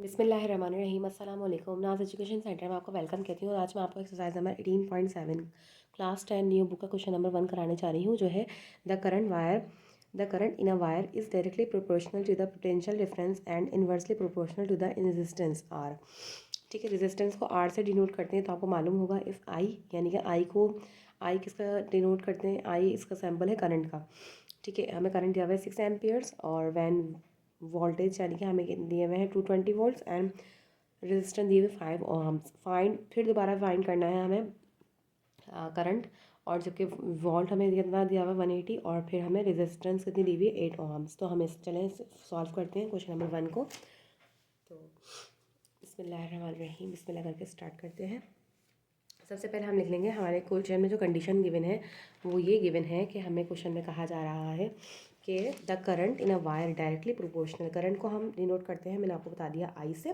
बिस्मिल्लाहिर्रहमानिर्रहीम। अस्सलाम वालेकुम। नाज एजुकेशन सेंटर में आपको वेलकम कहती हूँ। और आज मैं आपको exercise number 18.7 class 10 new book का क्वेश्चन नंबर 1 कराने जा रही हूँ, जो है the current in a wire is directly proportional to the potential difference and inversely proportional to the resistance R. ठीक है, रेजिस्टेंस को आर से डिनोट करते हैं, तो आपको मालूम होगा इफ़ आई, यानी कि आई किसका डिनोट करते हैं, आई इसका सैम्पल है करंट का। ठीक है, हमें करंट दिया हुआ है 6 एम्पियर्स और वैन वोल्टेज यानी कि हमें दिए हुए हैं 220 वोल्ट्स एंड रेजिस्टेंस दिए हुए 5 ओहम्स। फिर दोबारा फाइंड करना है हमें करंट, और जबकि वोल्ट हमें कितना दिया हुआ है 180, और फिर हमें रेजिस्टेंस कितनी दी हुई है 8 ओहम्स। तो हम चलें सॉल्व करते हैं क्वेश्चन नंबर 1 को। तो बिस्मिल्लाहिर्रहमानिर्रहीम, बिस्मिल्लाह करके स्टार्ट करते हैं। सबसे पहले हम लिख लेंगे हमारे क्वेश्चन में जो कंडीशन गिवन है वो ये गिवन है कि हमें क्वेश्चन में कहा जा रहा है कि the current in a wire directly proportional. Current को हम डिनोट करते हैं, मैंने आपको बता दिया आई से।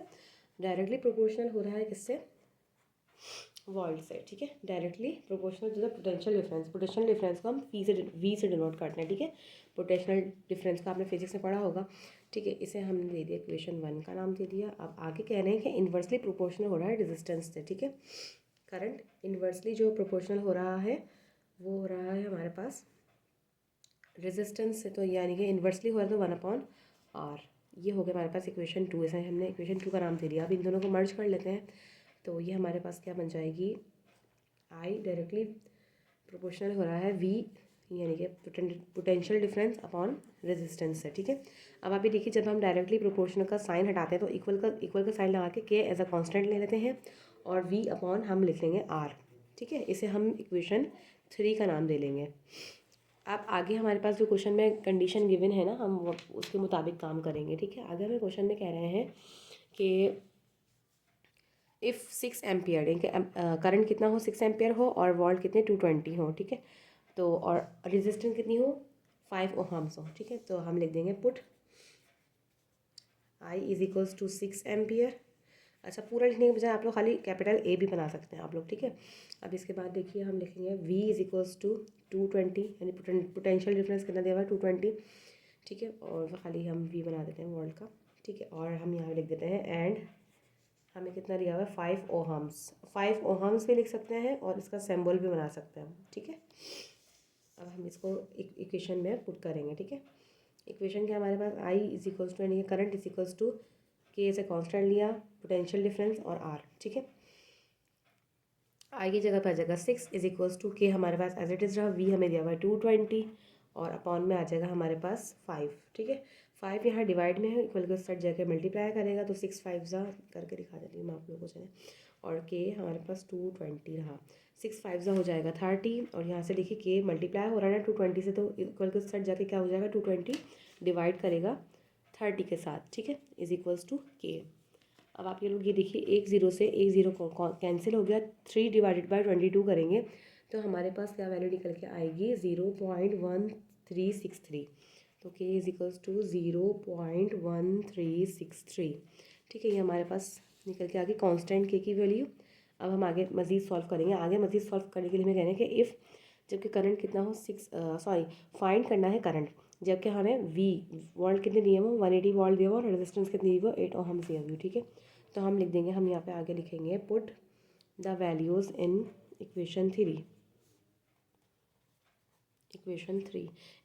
डायरेक्टली प्रोपोर्शनल हो रहा है किससे? वोल्ट से। ठीक है, directly proportional to the potential difference. Potential difference को हम वी से डिनोट करते हैं। ठीक है, पोटेंशियल डिफरेंस को आपने फिजिक्स में पढ़ा होगा। ठीक है, इसे हमने दे दिया इक्वेशन 1 का नाम दे दिया। अब आगे कह रहे हैं कि इन्वर्सली प्रोपोर्शनल हो रहा है रेजिस्टेंस से। ठीक है, करंट इन्वर्सली जो प्रोपोर्शनल हो रहा है वो हो रहा है हमारे पास रेजिस्टेंस से, तो यानी कि इन्वर्सली हो रहा है तो 1/R। ये हो गया हमारे पास इक्वेशन 2। ऐसे हमने इक्वेशन 2 का नाम दे दिया। अब इन दोनों को मर्ज कर लेते हैं, तो ये हमारे पास क्या बन जाएगी, आई डायरेक्टली प्रोपोर्शनल हो रहा है वी, यानी कि पोटेंशियल डिफरेंस अपॉन रेजिस्टेंस से। ठीक है, अब आप ये देखिए, जब हम डायरेक्टली प्रोपोर्शनल का साइन हटाते हैं तो इक्वल का साइन लगा के एज अ कांस्टेंट ले लेते हैं, और वी अपॉन हम लिख लेंगे आर। ठीक है, इसे हम इक्वेशन 3 का नाम दे लेंगे। अब आगे हमारे पास जो क्वेश्चन में कंडीशन गिवन है ना, हम उसके मुताबिक काम करेंगे। ठीक है, आगे हमें क्वेश्चन में कह रहे हैं कि इफ़ 6 एम्पियर, करंट कितना हो, 6 एम्पियर हो, और वोल्ट कितने 220 हो। ठीक है, तो और रेजिस्टेंस कितनी हो, 5 ओहम्स हो। ठीक है, तो हम लिख देंगे put I is equals to 6 ampere. अच्छा, पूरा लिखने के बजाय आप लोग खाली कैपिटल ए भी बना सकते हैं आप लोग। ठीक है, अब इसके बाद देखिए हम लिखेंगे वी इज इक्वल्स टू 220, यानी पोटेंशियल डिफरेंस कितना दिया हुआ है 220। ठीक है, और खाली हम वी बना देते हैं वोल्ट का। ठीक है, और हम यहाँ लिख देते हैं एंड हमें कितना दिया हुआ है 5 ओहम्स। 5 ओहम्स भी लिख सकते हैं और इसका सिंबल भी बना सकते हैं। ठीक है, अब हम इसको इक्वेशन में पुट करेंगे। ठीक है, इक्वेशन के हमारे पास आई इज इक्वल्स टू, यानी कि करंट इज इक्वल्स टू के से कांस्टेंट लिया, पोटेंशियल डिफरेंस और आर। ठीक है, आई की जगह पर आ जाएगा 6 इज इक्वल्स टू के, हमारे पास एज इट इज़ रहा, वी हमें दिया हुआ है 220, और अपॉन में आ जाएगा हमारे पास 5। ठीक है, 5 यहाँ डिवाइड में है, इक्वल के साथ जाकर मल्टीप्लाई करेगा, तो 6 5 जा करके दिखा देती हूँ मैं आप लोगों को, चले। और के हमारे पास 220 रहा, 6 5 जा हो जाएगा 30, और यहाँ से देखिए के मल्टीप्लाई हो रहा है ना 220 से, तो इक्वल के साथ जाके क्या हो जाएगा 220 डिवाइड करेगा 30 के साथ। ठीक है, इज इक्वल्स टू के। अब आप ये लोग ये देखिए, एक ज़ीरो से एक ज़ीरो कैंसिल हो गया, 3 डिवाइडेड बाई 22 करेंगे तो हमारे पास क्या वैल्यू निकल के आएगी 0.1363। तो के इज इक्वल्स टू 0.1363। ठीक है, ये हमारे पास निकल के आ गई कांस्टेंट के की वैल्यू। अब हम आगे मज़ीद सॉल्व करेंगे। आगे मज़ीद सॉल्व करने के लिए हमें कहना है कि इफ़, जबकि करंट कितना हो फाइंड करना है करंट, जबकि हमें वी वोल्ट कितने दिए हुए 180 वोल्ट दिए हुए, और रेजिस्टेंस कितनी दी हुई 8 ओहम दिए हुई। ठीक है, तो हम लिख देंगे, हम यहाँ पे आगे लिखेंगे put the values in equation 3।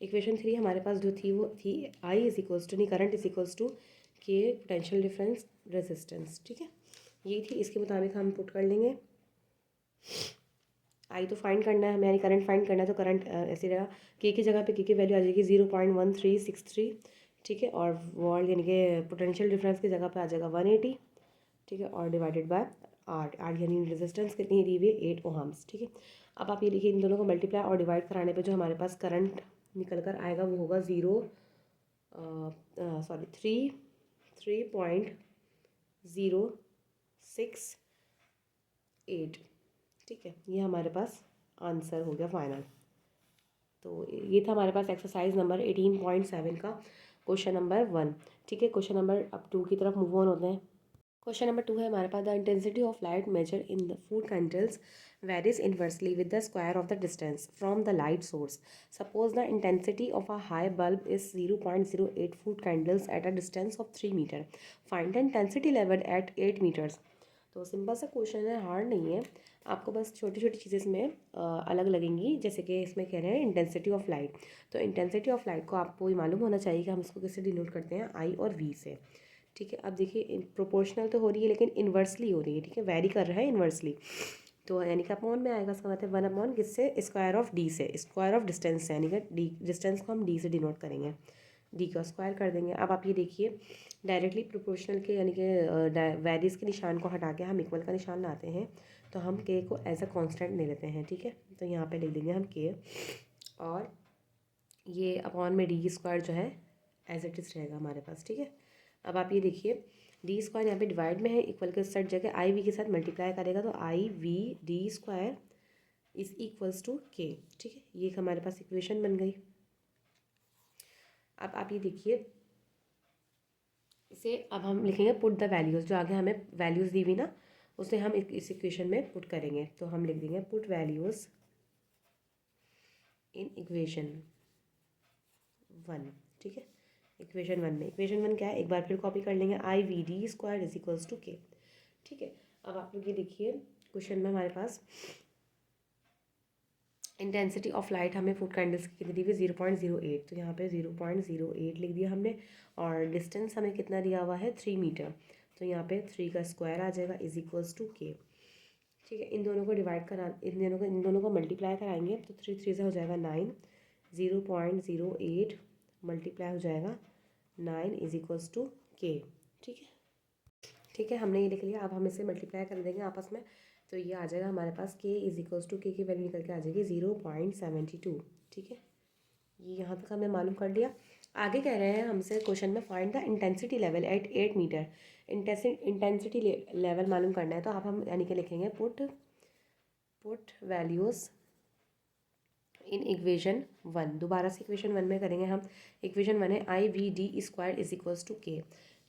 Equation 3 हमारे पास जो थी वो थी आई इज इक्वल्स टू, नहीं करंट इज इक्वल्स टू के पोटेंशियल डिफरेंस रेजिस्टेंस। ठीक है, ये थी, इसके मुताबिक हम पुट कर लेंगे। आई तो फाइंड करना है हमें, यानी करंट फाइंड करना है, तो करंट ऐसे रहा, के की जगह पे के की वैल्यू आ जाएगी 0.1363। ठीक है, और वोल्ट यानी कि पोटेंशियल डिफरेंस की जगह पे आ जाएगा 180। ठीक है, और डिवाइडेड बाय आर यानी रेजिस्टेंस कितनी दी हुई है 8 ओहम्स। ठीक है, अब आप ये देखिए, इन दोनों को मल्टीप्लाई और डिवाइड कराने पे जो हमारे पास करंट निकल कर आएगा वो होगा 3.068। ठीक है, ये हमारे पास आंसर हो गया फाइनल। तो ये था हमारे पास एक्सरसाइज नंबर 18.7 का क्वेश्चन नंबर 1। ठीक है, क्वेश्चन नंबर अब 2 की तरफ मूव ऑन होते हैं। क्वेश्चन नंबर 2 है हमारे पास, the intensity of light measure in the foot candles varies inversely with the square of the distance from the light source. Suppose the intensity of a high bulb is 0.08 foot candles at a distance of 3 meter. Find the intensity level at 8 meters. तो simple सा question है, hard नहीं है, आपको बस छोटी छोटी चीज़ें इसमें अलग लगेंगी। जैसे कि इसमें कह रहे हैं इंटेंसिटी ऑफ लाइट, तो इंटेंसिटी ऑफ लाइट को आपको ये मालूम होना चाहिए कि हम इसको किससे डिनोट करते हैं, आई और वी से। ठीक है, अब देखिए प्रोपोर्शनल तो हो रही है लेकिन इन्वर्सली हो रही है। ठीक है, वेरी कर रहा है इन्वर्सली, तो यानी कि अपॉन में आएगा, इसका मतलब 1/, किससे, स्क्वायर ऑफ डी से, स्क्वायर ऑफ डिस्टेंस से, यानी कि डी डिस्टेंस को हम डी से डिनोट करेंगे, डी का स्क्वायर कर देंगे। अब आप ये देखिए डायरेक्टली प्रोपोर्शनल के यानी कि वेरीज के निशान को हटा के हम इक्वल का निशान लाते हैं, तो हम के को एज अ कांस्टेंट ले लेते हैं। ठीक है, तो यहाँ पे लिख देंगे हम के, और ये अपॉन में डी स्क्वायर जो है एज इट इज़ रहेगा हमारे पास। ठीक है, अब आप ये देखिए डी स्क्वायर यहाँ पे डिवाइड में है, इक्वल के सेट जगह आई वी के साथ मल्टीप्लाई करेगा, तो i v d square is equals to k. ठीक है, ये हमारे पास इक्वेशन बन गई। अब आप ये देखिए इसे अब हम लिखेंगे पुट द वैल्यूज़, जो आगे हमें वैल्यूज़ दी हुई ना उसे हम इस इक्वेशन में पुट करेंगे। तो हम लिख देंगे पुट वैल्यूज़ इन इक्वेशन 1। ठीक है, इक्वेशन 1 में, इक्वेशन 1 क्या है, एक बार फिर कॉपी कर लेंगे, i v d square is equals to k. ठीक है, अब आप लोग ये देखिए क्वेश्चन में हमारे पास इंटेंसिटी ऑफ लाइट हमें फूड कैंडल्स की कितनी दी हुई, 0.08, तो यहाँ पे 0.08 लिख दिया हमने, और डिस्टेंस हमें कितना दिया हुआ है, 3 मीटर, तो यहाँ पे 3 का स्क्वायर आ जाएगा इज इक्वल्स टू के। ठीक है, इन दोनों को डिवाइड करा, इन दोनों को मल्टीप्लाई कराएंगे, तो 3 3 से हो जाएगा 9, 0.08 मल्टीप्लाई हो जाएगा 9 इज इक्वल्स टू के। ठीक है, ठीक है, हमने ये लिख लिया। अब हम इसे मल्टीप्लाई कर देंगे आपस में, तो ये आ जाएगा हमारे पास के इज इक्वल्स टू के की वैल्यू निकल के आ जाएगी 0.72। ठीक है, ये यहाँ तक हमने मालूम कर लिया। आगे कह रहे हैं हमसे क्वेश्चन में, find the intensity level at 8 metre. Intensity level मालूम करना है, तो अब हम यानी कि लिखेंगे पुट वैल्यूज़ इन इक्वेशन 1। दोबारा से इक्वेशन 1 में करेंगे हम। इक्वेशन 1 है i v d square is equals to k.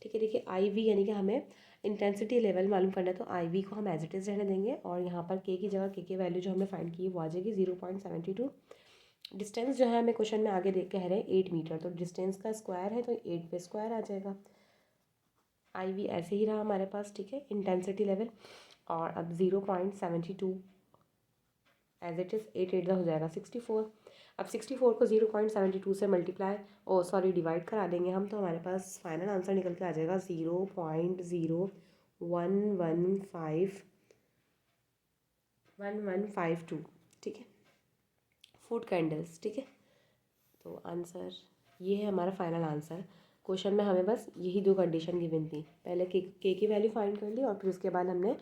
ठीक है, देखिए आई वी यानी कि हमें इंटेंसिटी लेवल मालूम करना है, तो आई वी को हम एज इट इज़ रहने देंगे, और यहाँ पर के की जगह के वैल्यू जो हमने फाइंड की है वो आ जाएगी 0.72। डिस्टेंस जो है हमें क्वेश्चन में आगे देख कह रहे हैं 8 मीटर, तो डिस्टेंस का स्क्वायर है तो 8 पे स्क्वायर आ जाएगा। आई वी ऐसे ही रहा हमारे पास। ठीक है, इंटेंसिटी लेवल, और अब 0.72 एज इट इज़ 8 8 हो जाएगा 64। अब 64 को 0.72 से मल्टीप्लाई डिवाइड करा देंगे हम, तो हमारे पास फाइनल आंसर निकल के आ जाएगा 0.0152। ठीक है, फूड कैंडल्स। ठीक है, तो आंसर ये है हमारा फाइनल आंसर। क्वेश्चन में हमें बस यही दो कंडीशन गिवन थी, पहले के की वैल्यू फाइंड कर ली, और फिर उसके बाद हमने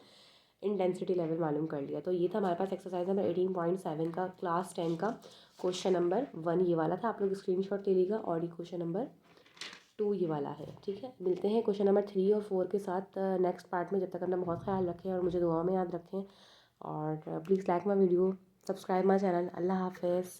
इंटेंसिटी लेवल मालूम कर लिया। तो ये था हमारे पास एक्सरसाइज नंबर 18.7 का क्लास 10 का क्वेश्चन नंबर 1 ये वाला था। आप लोग स्क्रीनशॉट ले लीजिएगा, और ये क्वेश्चन नंबर 2 ये वाला है। ठीक है, मिलते हैं क्वेश्चन नंबर 3 और 4 के साथ नेक्स्ट पार्ट में। जब तक अपना बहुत ख्याल रखें और मुझे दुआ में याद रखें, और please like my video, subscribe my channel. अल्लाह हाफिज़।